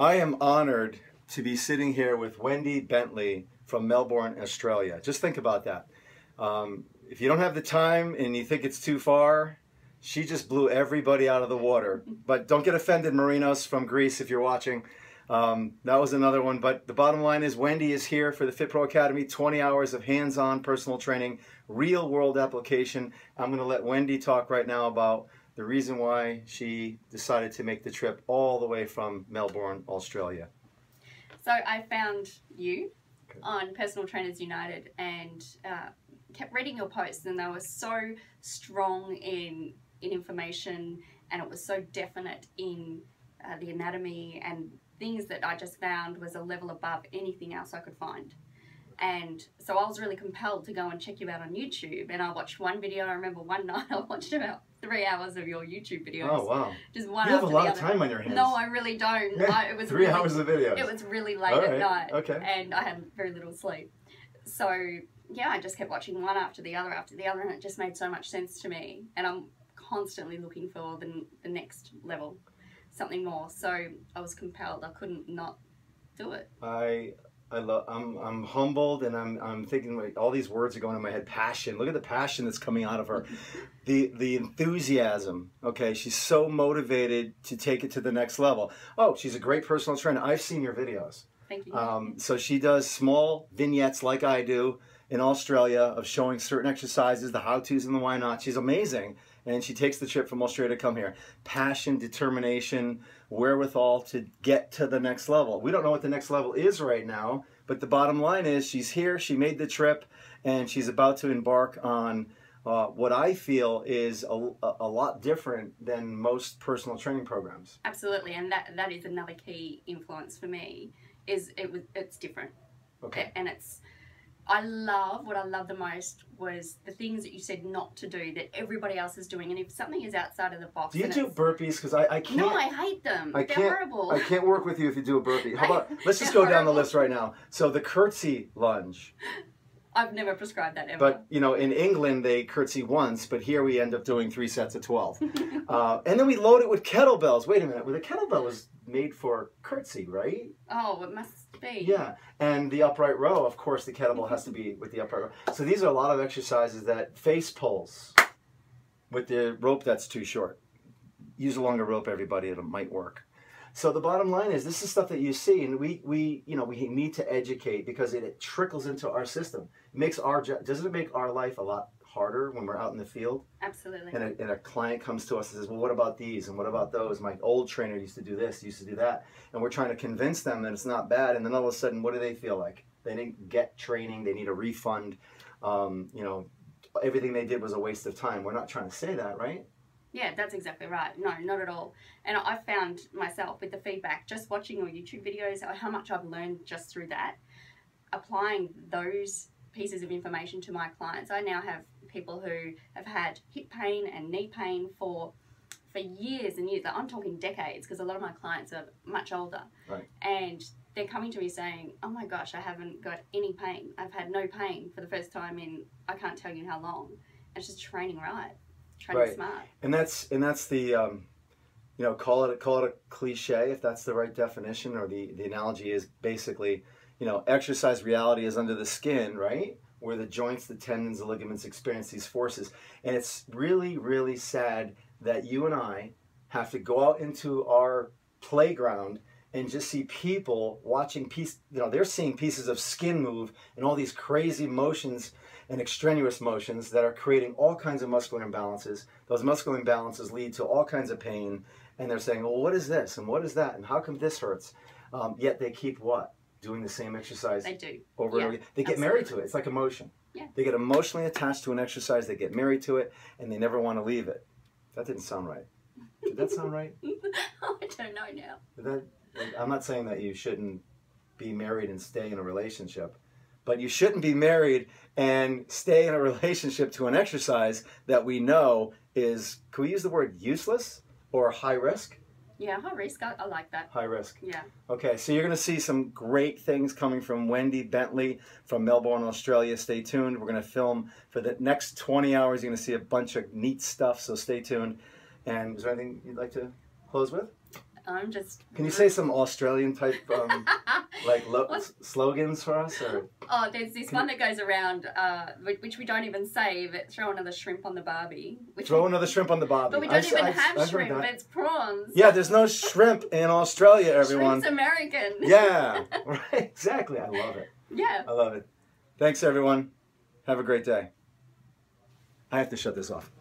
I am honored to be sitting here with Wendy Bentley from Melbourne, Australia. Just think about that. If you don't have the time and you think it's too far, she just blew everybody out of the water. But don't get offended, Marinos from Greece, if you're watching. That was another one. But the bottom line is Wendy is here for the Fit Pro Academy, 20 hours of hands-on personal training, real-world application. I'm going to let Wendy talk right now about the reason why she decided to make the trip all the way from Melbourne, Australia. So I found you on Personal Trainers United and kept reading your posts, and they were so strong in information, and it was so definite in the anatomy and things that I just found was a level above anything else I could find. And so I was really compelled to go and check you out on YouTube, and I watched one video. I remember one night I watched about 3 hours of your YouTube videos. Oh, wow. Just one you have a lot of other. time on your hands. No, I really don't. It was 3 hours of videos. It was really late at night, okay. And I had very little sleep. So yeah, I just kept watching one after the other, and it just made so much sense to me. And I'm constantly looking for the next level, something more. So I was compelled. I couldn't not do it. I'm humbled, and I'm thinking, like, all these words are going in my head. Passion. Look at the passion that's coming out of her. The enthusiasm. Okay, she's so motivated to take it to the next level. Oh, she's a great personal trainer. I've seen your videos. Thank you. So she does small vignettes like I do in Australia of showing certain exercises, the how-tos and the why-not. She's amazing, and she takes the trip from Australia to come here. Passion, determination, wherewithal to get to the next level. We don't know what the next level is right now, but the bottom line is she's here, she made the trip, and she's about to embark on what I feel is a lot different than most personal training programs. Absolutely, and that is another key influence for me, is it's different. Okay. And what I love the most was the things that you said not to do that everybody else is doing. And if something is outside of the box... Do you do burpees? Because I can't... No, I hate them. They're horrible. I can't work with you if you do a burpee. How about... Let's just go down the list right now. So the curtsy lunge. I've never prescribed that ever. But, you know, in England, they curtsy once, but here we end up doing 3 sets of 12. And then we load it with kettlebells. Wait a minute. Well, the kettlebell was made for curtsy, right? Oh, it must be. Yeah. And the upright row, of course, the kettlebell has to be with the upright row. So these are a lot of exercises that face pulls with the rope that's too short. Use a longer rope, everybody. It might work. So the bottom line is, this is stuff that you see, and we need to educate, because it trickles into our system. It makes doesn't it make our life a lot harder when we're out in the field? Absolutely. And a client comes to us and says, well, what about these and what about those? My old trainer used to do this, used to do that. And we're trying to convince them that it's not bad, and then all of a sudden, what do they feel like? They didn't get training, they need a refund. Everything they did was a waste of time. We're not trying to say that, right? Yeah, that's exactly right. No, not at all. And I found myself with the feedback, just watching your YouTube videos, how much I've learned just through that, applying those pieces of information to my clients. I now have people who have had hip pain and knee pain for years and years. I'm talking decades, because a lot of my clients are much older. Right. And they're coming to me saying, oh my gosh, I haven't got any pain. I've had no pain for the first time in, I can't tell you how long. And it's just training right. Training smart. And that's the call it a cliche if that's the right definition, or the analogy is basically, exercise reality is under the skin, right? Where the joints, the tendons, the ligaments experience these forces. And it's really, really sad that you and I have to go out into our playground and just see people watching they're seeing pieces of skin move and all these crazy motions and extraneous motions that are creating all kinds of muscular imbalances. Those muscular imbalances lead to all kinds of pain, and they're saying, well, what is this and what is that and how come this hurts? Yet they keep what? Doing the same exercise. They do. Over and over again. They get married to it. It's like emotion. Yeah. They get emotionally attached to an exercise, they get married to it, and they never want to leave it. That didn't sound right. Did that sound right? I don't know now. I'm not saying that you shouldn't be married and stay in a relationship, but you shouldn't be married and stay in a relationship to an exercise that we know is, can we use the word useless or high risk? Yeah, high risk. I like that. High risk. Yeah. Okay, so you're going to see some great things coming from Wendy Bentley from Melbourne, Australia. Stay tuned. We're going to film for the next 20 hours. You're going to see a bunch of neat stuff, so stay tuned. And is there anything you'd like to close with? I'm just. Can you say some Australian type like slogans for us? Or? Oh, there's this one that goes around, which we don't even say, but throw another shrimp on the barbie. Throw another shrimp on the barbie. But we don't even have shrimp, it's prawns. Yeah, there's no shrimp in Australia, everyone. Shrimp's American. Yeah, right, exactly. I love it. Yeah. I love it. Thanks, everyone. Have a great day. I have to shut this off.